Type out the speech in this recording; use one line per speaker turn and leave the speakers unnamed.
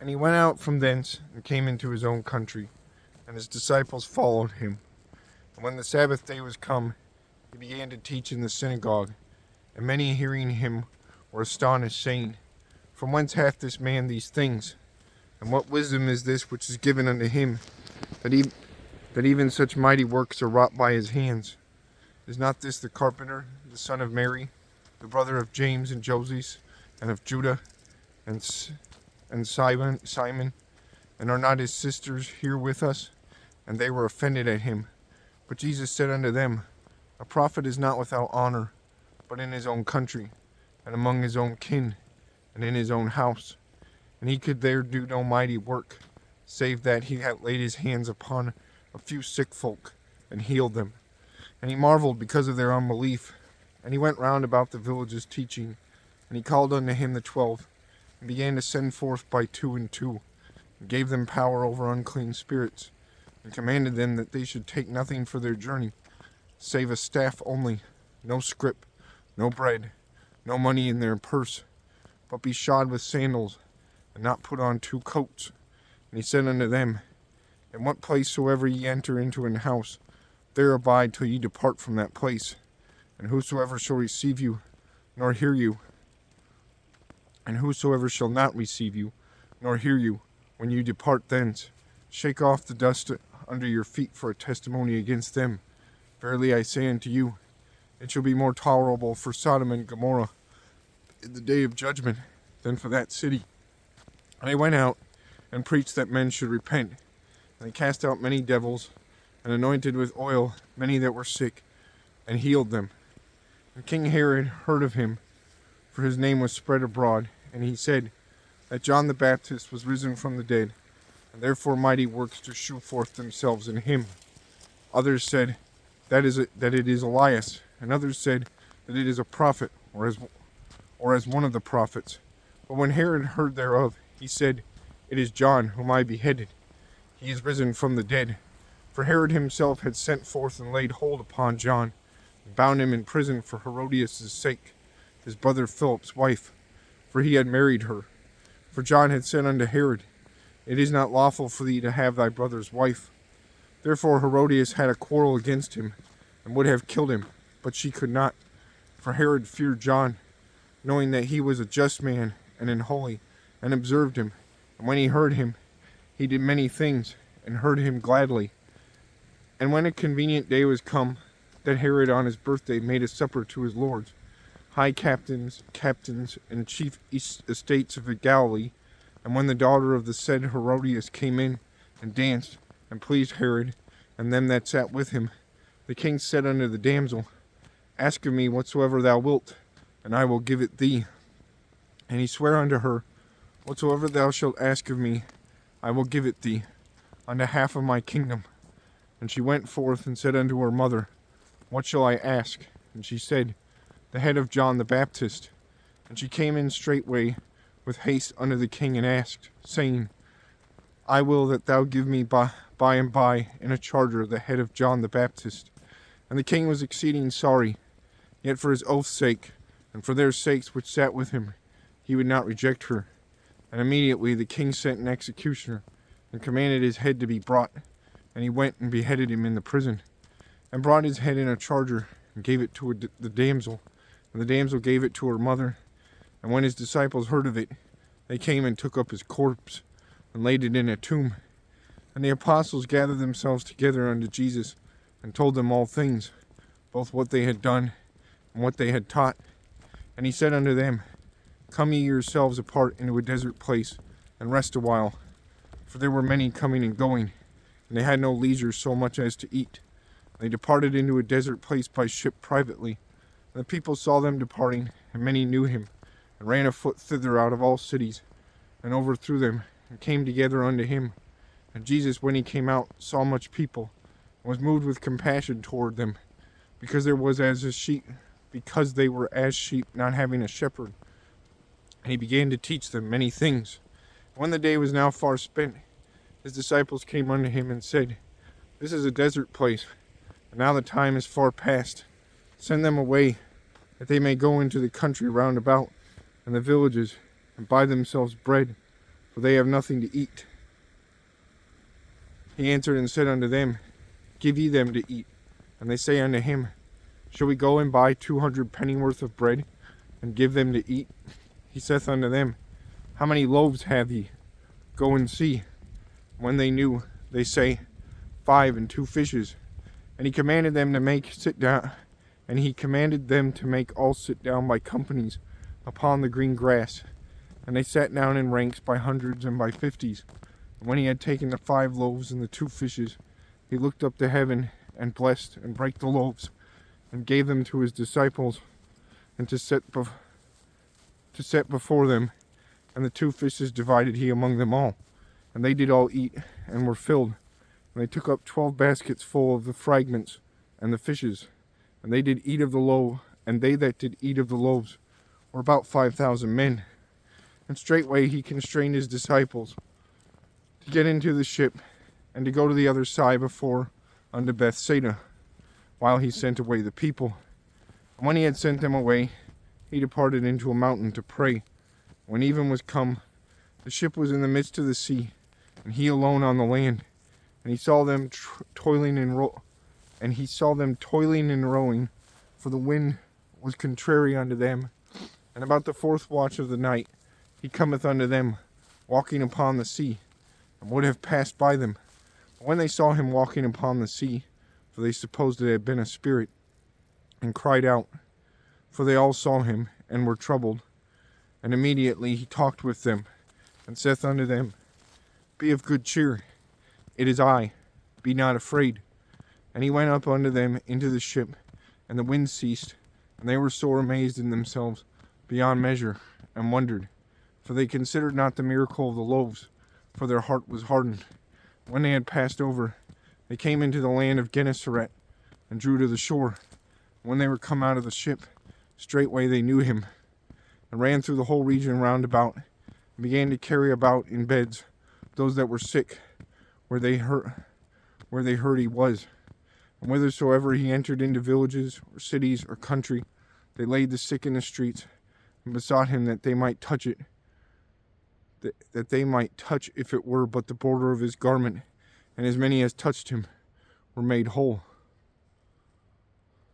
And he went out from thence, and came into his own country, and his disciples followed him. And when the Sabbath day was come, he began to teach in the synagogue. And many hearing him were astonished, saying, From whence hath this man these things? And what wisdom is this which is given unto him, that even such mighty works are wrought by his hands? Is not this the carpenter, the son of Mary, the brother of James and Joses, and of Judah, and Simon, and are not his sisters here with us? And they were offended at him. But Jesus said unto them, A prophet is not without honor, but in his own country, and among his own kin, and in his own house. And he could there do no mighty work, save that he had laid his hands upon a few sick folk, and healed them. And he marveled because of their unbelief. And he went round about the villages teaching. And he called unto him the 12, and began to send forth by 2 and 2, and gave them power over unclean spirits, and commanded them that they should take nothing for their journey, save a staff only, no scrip, no bread, no money in their purse, but be shod with sandals, and not put on 2 coats. And he said unto them, In what place soever ye enter into an house, there abide till ye depart from that place. And whosoever shall receive you, nor hear you, and whosoever shall not receive you, nor hear you, when you depart thence, shake off the dust under your feet for a testimony against them. Verily I say unto you, it shall be more tolerable for Sodom and Gomorrah in the day of judgment than for that city. And they went out and preached that men should repent. And they cast out many devils, and anointed with oil many that were sick, and healed them. And King Herod heard of him, for his name was spread abroad, and he said that John the Baptist was risen from the dead, and therefore mighty works do shew forth themselves in him. Others said that it is Elias, and others said that it is a prophet, or as one of the prophets. But when Herod heard thereof, he said, It is John whom I beheaded. He is risen from the dead. For Herod himself had sent forth and laid hold upon John, and bound him in prison for Herodias' sake, his brother Philip's wife, for he had married her. For John had said unto Herod, It is not lawful for thee to have thy brother's wife. Therefore Herodias had a quarrel against him, and would have killed him, but she could not. For Herod feared John, knowing that he was a just man and an holy, and observed him. And when he heard him, he did many things, and heard him gladly. And when a convenient day was come, that Herod on his birthday made a supper to his lords, high captains, and chief estates of Galilee. And when the daughter of the said Herodias came in, and danced, and pleased Herod, and them that sat with him, the king said unto the damsel, Ask of me whatsoever thou wilt, and I will give it thee. And he sware unto her, Whatsoever thou shalt ask of me, I will give it thee, unto half of my kingdom. And she went forth and said unto her mother, What shall I ask? And she said, The head of John the Baptist. And she came in straightway with haste unto the king, and asked, saying, I will that thou give me by and by in a charger the head of John the Baptist. And the king was exceeding sorry, yet for his oath's sake, and for their sakes which sat with him, he would not reject her. And immediately the king sent an executioner, and commanded his head to be brought. And he went and beheaded him in the prison, and brought his head in a charger, and gave it to the damsel. And the damsel gave it to her mother. And when his disciples heard of it, they came and took up his corpse, and laid it in a tomb. And the apostles gathered themselves together unto Jesus, and told them all things, both what they had done, and what they had taught. And he said unto them, Come ye yourselves apart into a desert place, and rest a while. For there were many coming and going, and they had no leisure so much as to eat. They departed into a desert place by ship privately. And the people saw them departing, and many knew him, and ran afoot thither out of all cities, and overthrew them, and came together unto him. And Jesus, when he came out, saw much people, and was moved with compassion toward them, because they were as sheep not having a shepherd. And he began to teach them many things. When the day was now far spent, his disciples came unto him and said, This is a desert place, and now the time is far past. Send them away, that they may go into the country round about, and the villages, and buy themselves bread. for they have nothing to eat. He answered and said unto them, Give ye them to eat. And they say unto him, Shall we go and buy 200 pennyworth of bread, and give them to eat? He saith unto them, How many loaves have ye? Go and see. When they knew, they say, 5 and 2 fishes. And he commanded them to make all sit down by companies upon the green grass. And they sat down in ranks by hundreds and by 50s. And when he had taken the 5 loaves and the 2 fishes, he looked up to heaven, and blessed, and brake the loaves, and gave them to his disciples, and to set before them. And the 2 fishes divided he among them all. And they did all eat, and were filled. And they took up 12 baskets full of the fragments and the fishes. And they did eat of the loaf, and they that did eat of the loaves were about 5,000 men. And straightway he constrained his disciples to get into the ship, and to go to the other side before unto Bethsaida, while he sent away the people. And when he had sent them away, he departed into a mountain to pray. When even was come, the ship was in the midst of the sea, and he alone on the land. And he saw them toiling and rowing, for the wind was contrary unto them. And about the 4th watch of the night, he cometh unto them, walking upon the sea, and would have passed by them. But when they saw him walking upon the sea, for they supposed it had been a spirit, and cried out, for they all saw him, and were troubled. And immediately he talked with them, and saith unto them, Be of good cheer, it is I, be not afraid. And he went up unto them into the ship, and the wind ceased, and they were sore amazed in themselves beyond measure, and wondered, for they considered not the miracle of the loaves, for their heart was hardened. When they had passed over, they came into the land of Gennesaret, and drew to the shore. When they were come out of the ship, straightway they knew him, and ran through the whole region round about, and began to carry about in beds those that were sick, where they heard he was. And whithersoever he entered into villages, or cities, or country, they laid the sick in the streets, and besought him that they might touch it, that they might touch if it were but the border of his garment. And as many as touched him were made whole.